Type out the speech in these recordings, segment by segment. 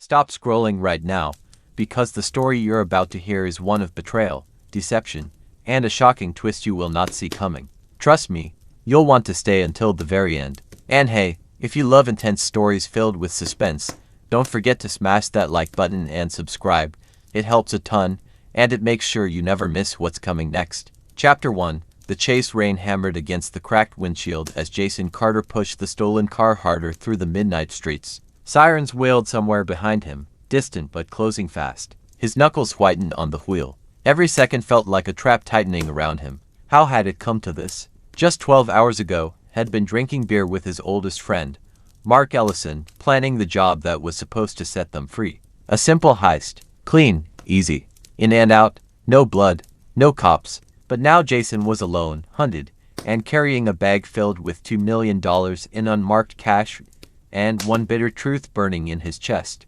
Stop scrolling right now, because the story you're about to hear is one of betrayal, deception, and a shocking twist you will not see coming. Trust me, you'll want to stay until the very end. And hey, if you love intense stories filled with suspense, don't forget to smash that like button and subscribe. It helps a ton, and it makes sure you never miss what's coming next. Chapter 1. The chase. Rain hammered against the cracked windshield as Jason Carter pushed the stolen car harder through the midnight streets. Sirens wailed somewhere behind him, distant but closing fast. His knuckles whitened on the wheel. Every second felt like a trap tightening around him. How had it come to this? Just 12 hours ago, had been drinking beer with his oldest friend, Mark Ellison, planning the job that was supposed to set them free. A simple heist. Clean, easy. In and out, no blood, no cops. But now Jason was alone, hunted, and carrying a bag filled with $2 million in unmarked cash and one bitter truth burning in his chest.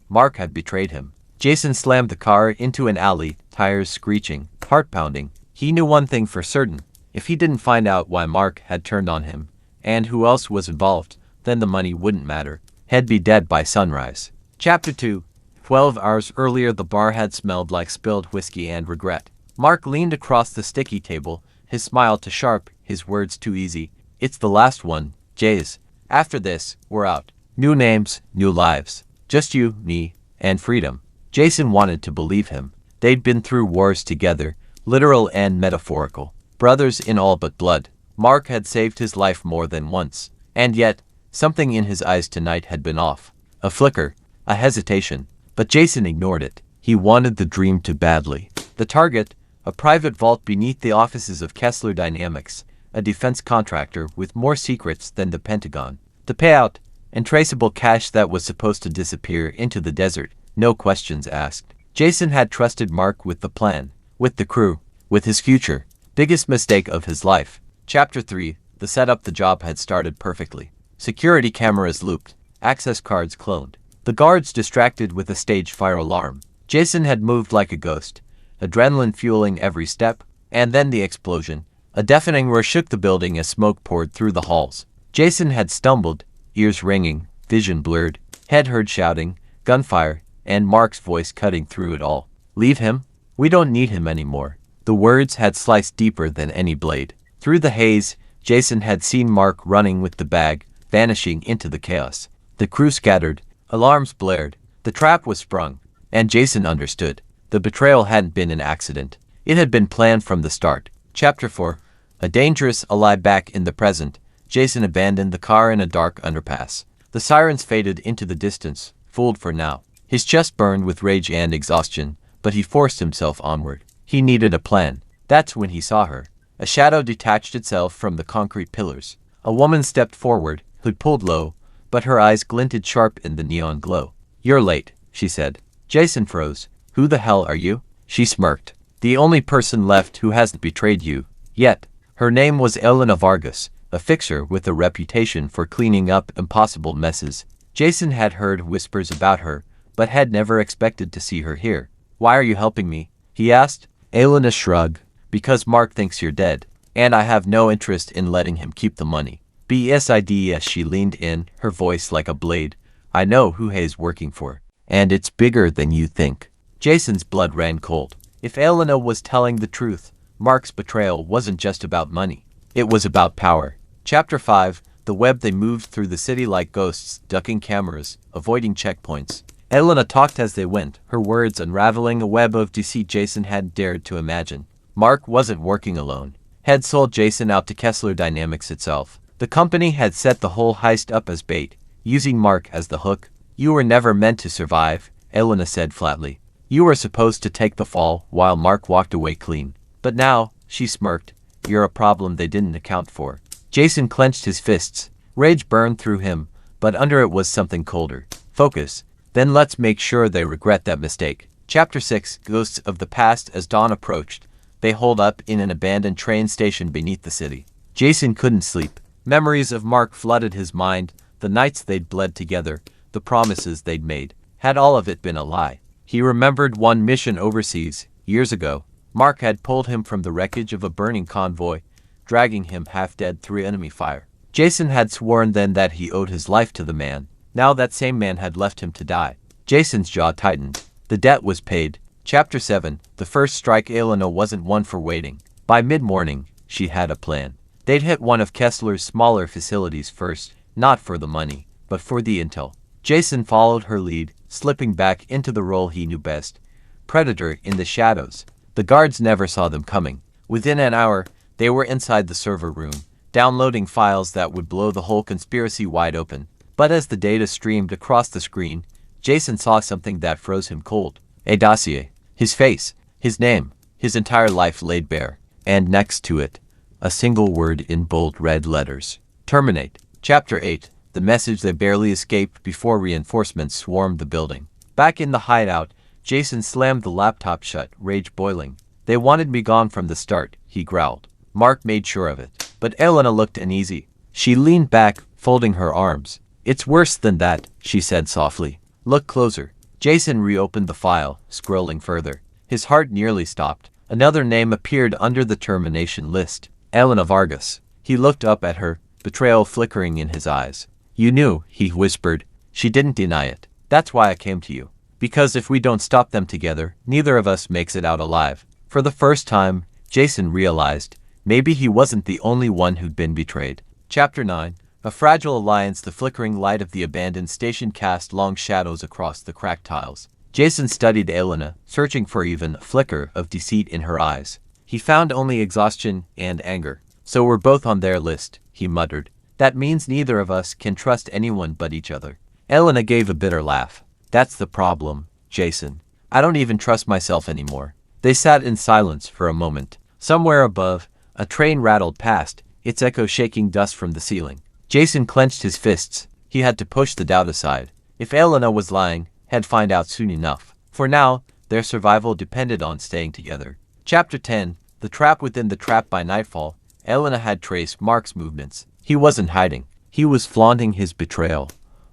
Mark had betrayed him. Jason slammed the car into an alley, tires screeching, heart pounding. He knew one thing for certain. If he didn't find out why Mark had turned on him, and who else was involved, then the money wouldn't matter. He'd be dead by sunrise. Chapter 2. 12 hours earlier, the bar had smelled like spilled whiskey and regret. Mark leaned across the sticky table, his smile too sharp, his words too easy. It's the last one, Jays. After this, we're out. New names, new lives. Just you, me, and freedom. Jason wanted to believe him. They'd been through wars together, literal and metaphorical. Brothers in all but blood. Mark had saved his life more than once. And yet, something in his eyes tonight had been off. A flicker, a hesitation. But Jason ignored it. He wanted the dream too badly. The target, a private vault beneath the offices of Kessler Dynamics, a defense contractor with more secrets than the Pentagon. The payout, and traceable cash that was supposed to disappear into the desert, no questions asked. Jason had trusted Mark with the plan, with the crew, with his future. Biggest mistake of his life. Chapter 3. The setup. The job had started perfectly. Security cameras looped, access cards cloned. The guards distracted with a stage fire alarm. Jason had moved like a ghost, adrenaline fueling every step, and then the explosion. A deafening roar shook the building as smoke poured through the halls. Jason had stumbled, ears ringing, vision blurred, head heard shouting, gunfire, and Mark's voice cutting through it all. Leave him? We don't need him anymore. The words had sliced deeper than any blade. Through the haze, Jason had seen Mark running with the bag, vanishing into the chaos. The crew scattered, alarms blared, the trap was sprung, and Jason understood. The betrayal hadn't been an accident. It had been planned from the start. Chapter 4. A dangerous ally. Back in the present, Jason abandoned the car in a dark underpass. The sirens faded into the distance, fooled for now. His chest burned with rage and exhaustion, but he forced himself onward. He needed a plan. That's when he saw her. A shadow detached itself from the concrete pillars. A woman stepped forward, hood pulled low, but her eyes glinted sharp in the neon glow. You're late, she said. Jason froze. Who the hell are you? She smirked. The only person left who hasn't betrayed you yet. Her name was Elena Vargas, a fixer with a reputation for cleaning up impossible messes. Jason had heard whispers about her, but had never expected to see her here. Why are you helping me? He asked. Elena shrugged. Because Mark thinks you're dead, and I have no interest in letting him keep the money. Besides, she leaned in, her voice like a blade. I know who he's working for, and it's bigger than you think. Jason's blood ran cold. If Elena was telling the truth, Mark's betrayal wasn't just about money. It was about power. Chapter 5. The web. They moved through the city like ghosts, ducking cameras, avoiding checkpoints. Elena talked as they went, her words unraveling a web of deceit Jason hadn't dared to imagine. Mark wasn't working alone. Had sold Jason out to Kessler Dynamics itself. The company had set the whole heist up as bait, using Mark as the hook. You were never meant to survive, Elena said flatly. You were supposed to take the fall while Mark walked away clean. But now, she smirked, you're a problem they didn't account for. Jason clenched his fists. Rage burned through him, but under it was something colder. Focus. Then let's make sure they regret that mistake. Chapter 6. Ghosts of the past. As dawn approached, they holed up in an abandoned train station beneath the city. Jason couldn't sleep. Memories of Mark flooded his mind, the nights they'd bled together, the promises they'd made. Had all of it been a lie? He remembered one mission overseas, years ago. Mark had pulled him from the wreckage of a burning convoy, dragging him half-dead through enemy fire. Jason had sworn then that he owed his life to the man. Now that same man had left him to die. Jason's jaw tightened. The debt was paid. Chapter 7. The first strike. Elena wasn't one for waiting. By mid-morning, she had a plan. They'd hit one of Kessler's smaller facilities first, not for the money, but for the intel. Jason followed her lead, slipping back into the role he knew best. Predator in the shadows. The guards never saw them coming. Within an hour, they were inside the server room, downloading files that would blow the whole conspiracy wide open. But as the data streamed across the screen, Jason saw something that froze him cold. A dossier. His face, his name, his entire life laid bare. And next to it, a single word in bold red letters. Terminate. Chapter 8. The message that barely escaped before reinforcements swarmed the building. Back in the hideout, Jason slammed the laptop shut, rage boiling. They wanted me gone from the start, he growled. Mark made sure of it. But Elena looked uneasy. She leaned back, folding her arms. It's worse than that, she said softly. Look closer. Jason reopened the file, scrolling further. His heart nearly stopped. Another name appeared under the termination list. Elena Vargas. He looked up at her, betrayal flickering in his eyes. You knew, he whispered. She didn't deny it. That's why I came to you. Because if we don't stop them together, neither of us makes it out alive. For the first time, Jason realized maybe he wasn't the only one who'd been betrayed. Chapter 9. A fragile alliance. The flickering light of the abandoned station cast long shadows across the cracked tiles. Jason studied Elena, searching for even a flicker of deceit in her eyes. He found only exhaustion and anger. So we're both on their list, he muttered. That means neither of us can trust anyone but each other. Elena gave a bitter laugh. That's the problem, Jason. I don't even trust myself anymore. They sat in silence for a moment. Somewhere above, a train rattled past, its echo shaking dust from the ceiling. Jason clenched his fists. He had to push the doubt aside. If Elena was lying, he'd find out soon enough. For now, their survival depended on staying together. Chapter 10. The trap within the trap. By nightfall, Elena had traced Mark's movements. He wasn't hiding. He was flaunting his betrayal,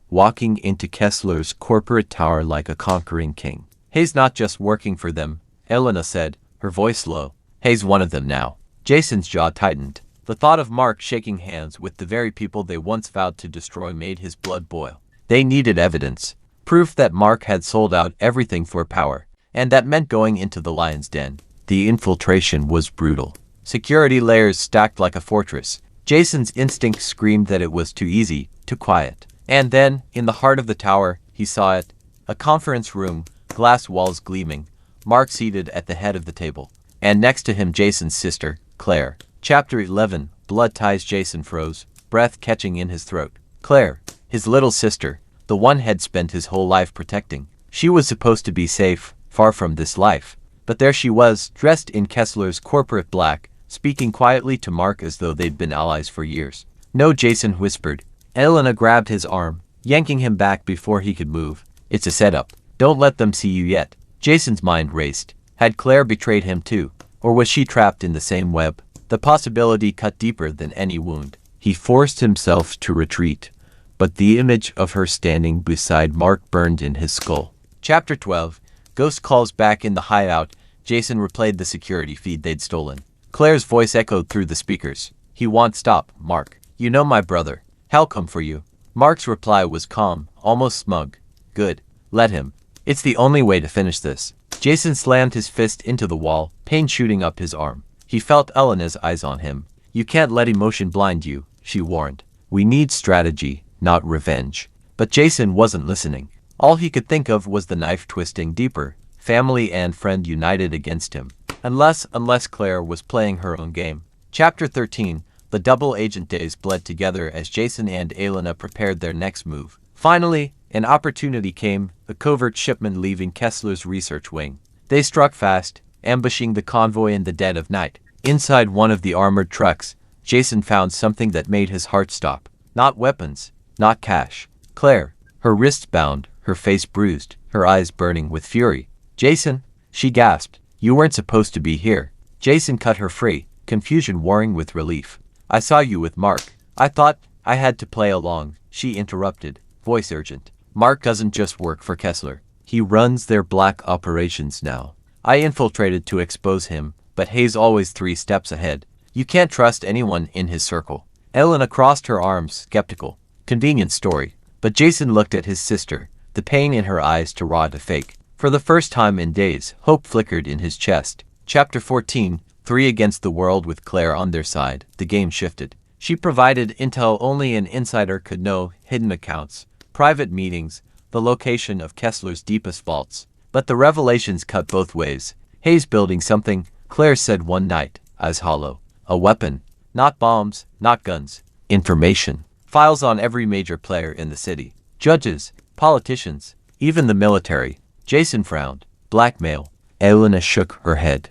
walking into Kessler's corporate tower like a conquering king. He's not just working for them, Elena said, her voice low. He's one of them now. Jason's jaw tightened. The thought of Mark shaking hands with the very people they once vowed to destroy made his blood boil. They needed evidence. Proof that Mark had sold out everything for power, and that meant going into the lion's den. The infiltration was brutal. Security layers stacked like a fortress. Jason's instinct screamed that it was too easy, too quiet. And then, in the heart of the tower, he saw it. A conference room, glass walls gleaming. Mark seated at the head of the table. And next to him Jason's sister, Claire. Chapter 11. Blood ties. Jason froze, breath catching in his throat. Claire, his little sister, the one he'd spent his whole life protecting. She was supposed to be safe, far from this life. But there she was, dressed in Kessler's corporate black, speaking quietly to Mark as though they'd been allies for years. No, Jason whispered. Elena grabbed his arm, yanking him back before he could move. It's a setup. Don't let them see you yet. Jason's mind raced. Had Claire betrayed him too? Or was she trapped in the same web? The possibility cut deeper than any wound. He forced himself to retreat, but the image of her standing beside Mark burned in his skull. Chapter 12. Ghost calls. Back in the hideout, Jason replayed the security feed they'd stolen. Claire's voice echoed through the speakers. He won't stop, Mark. You know my brother. He'll come for you. Mark's reply was calm, almost smug. Good. Let him. It's the only way to finish this. Jason slammed his fist into the wall, pain shooting up his arm. He felt Elena's eyes on him. You can't let emotion blind you, she warned. We need strategy, not revenge. But Jason wasn't listening. All he could think of was the knife twisting deeper, family and friend united against him. Unless Claire was playing her own game. Chapter 13. The double agent days bled together as Jason and Elena prepared their next move. Finally, an opportunity came, a covert shipment leaving Kessler's research wing. They struck fast, ambushing the convoy in the dead of night. Inside one of the armored trucks, Jason found something that made his heart stop. Not weapons, not cash. Claire, her wrists bound, her face bruised, her eyes burning with fury. Jason, she gasped. You weren't supposed to be here. Jason cut her free, confusion warring with relief. I saw you with Mark. I thought I had to play along, she interrupted, voice urgent. Mark doesn't just work for Kessler. He runs their black operations now. I infiltrated to expose him, but Hayes always 3 steps ahead. You can't trust anyone in his circle. Elena crossed her arms, skeptical. Convenient story. But Jason looked at his sister, the pain in her eyes too raw to fake. For the first time in days, hope flickered in his chest. Chapter 14, 3 against the world with Claire on their side. The game shifted. She provided intel only an insider could know, hidden accounts, private meetings, the location of Kessler's deepest vaults. But the revelations cut both ways. Hayes building something, Claire said one night, eyes hollow. A weapon. Not bombs, not guns. Information. Files on every major player in the city. Judges, politicians, even the military. Jason frowned. Blackmail. Elena shook her head.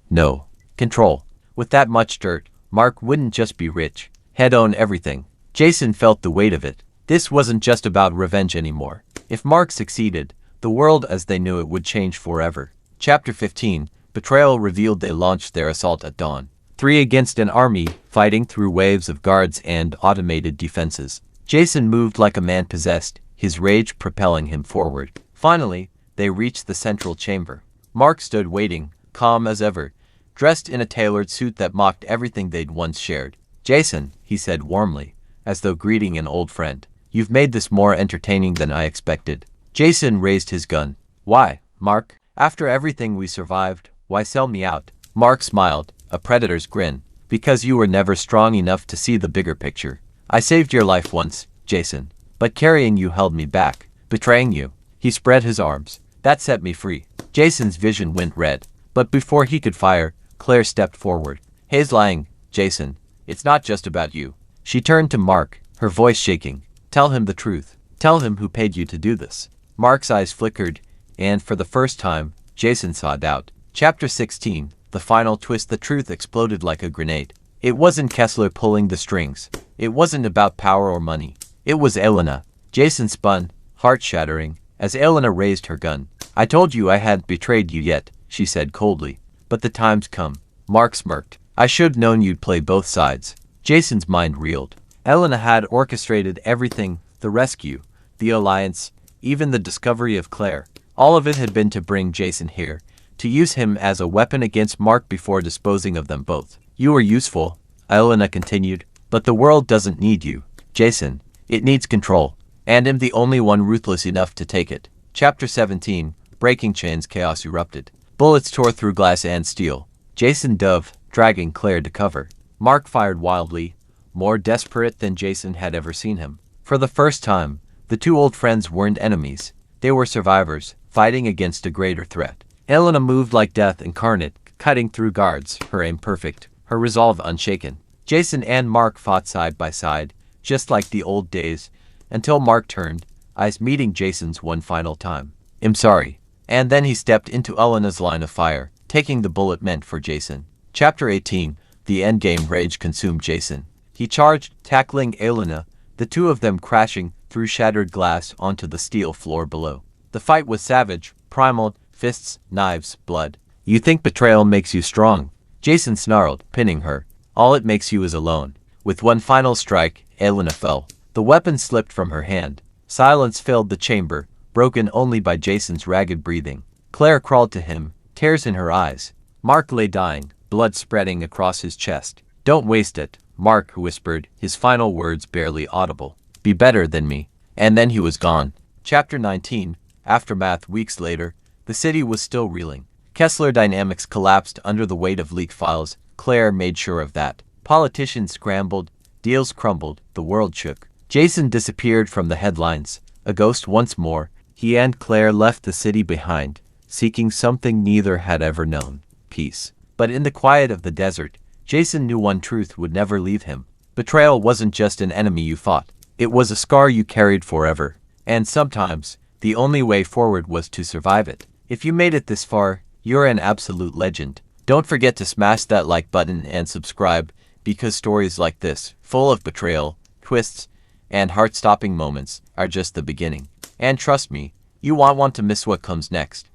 No. Control. With that much dirt, Mark wouldn't just be rich. He'd own everything. Jason felt the weight of it. This wasn't just about revenge anymore. If Mark succeeded, the world as they knew it would change forever. Chapter 15, Betrayal revealed they launched their assault at dawn. 3 against an army, fighting through waves of guards and automated defenses. Jason moved like a man possessed, his rage propelling him forward. Finally, they reached the central chamber. Mark stood waiting, calm as ever, dressed in a tailored suit that mocked everything they'd once shared. Jason, he said warmly, as though greeting an old friend. You've made this more entertaining than I expected. Jason raised his gun. Why, Mark? After everything we survived, why sell me out? Mark smiled, a predator's grin. Because you were never strong enough to see the bigger picture. I saved your life once, Jason. But carrying you held me back. Betraying you. He spread his arms. That set me free. Jason's vision went red. But before he could fire, Claire stepped forward. Hayes lying, Jason. It's not just about you. She turned to Mark, her voice shaking. Tell him the truth. Tell him who paid you to do this. Mark's eyes flickered, and for the first time, Jason saw doubt. Chapter 16, the final twist. The truth exploded like a grenade. It wasn't Kessler pulling the strings. It wasn't about power or money. It was Elena. Jason spun, heart-shattering, as Elena raised her gun. I told you I hadn't betrayed you yet, she said coldly. But the time's come. Mark smirked. I should've known you'd play both sides. Jason's mind reeled. Elena had orchestrated everything, the rescue, the alliance, even the discovery of Claire. All of it had been to bring Jason here, to use him as a weapon against Mark before disposing of them both. You were useful, Elena continued, but the world doesn't need you, Jason. It needs control, and I'm the only one ruthless enough to take it. Chapter 17, Breaking Chains. Chaos erupted. Bullets tore through glass and steel. Jason dove, dragging Claire to cover. Mark fired wildly, more desperate than Jason had ever seen him. For the first time, the two old friends weren't enemies. They were survivors, fighting against a greater threat. Elena moved like death incarnate, cutting through guards, her aim perfect, her resolve unshaken. Jason and Mark fought side by side, just like the old days, until Mark turned, eyes meeting Jason's one final time. I'm sorry. And then he stepped into Elena's line of fire, taking the bullet meant for Jason. Chapter 18, the endgame. Rage consumed Jason. He charged, tackling Elena, the two of them crashing through shattered glass onto the steel floor below. The fight was savage, primal, fists, knives, blood. You think betrayal makes you strong? Jason snarled, pinning her. All it makes you is alone. With one final strike, Elena fell. The weapon slipped from her hand. Silence filled the chamber, broken only by Jason's ragged breathing. Claire crawled to him, tears in her eyes. Mark lay dying, blood spreading across his chest. Don't waste it, Mark whispered, his final words barely audible. Be better than me. And then he was gone. Chapter 19, Aftermath. Weeks later, the city was still reeling. Kessler Dynamics collapsed under the weight of leaked files. Claire made sure of that. Politicians scrambled, deals crumbled, the world shook. Jason disappeared from the headlines, a ghost once more. He and Claire left the city behind, seeking something neither had ever known, peace. But in the quiet of the desert, Jason knew one truth would never leave him. Betrayal wasn't just an enemy you fought. It was a scar you carried forever. And sometimes, the only way forward was to survive it. If you made it this far, you're an absolute legend. Don't forget to smash that like button and subscribe, because stories like this, full of betrayal, twists, and heart-stopping moments, are just the beginning. And trust me, you won't want to miss what comes next.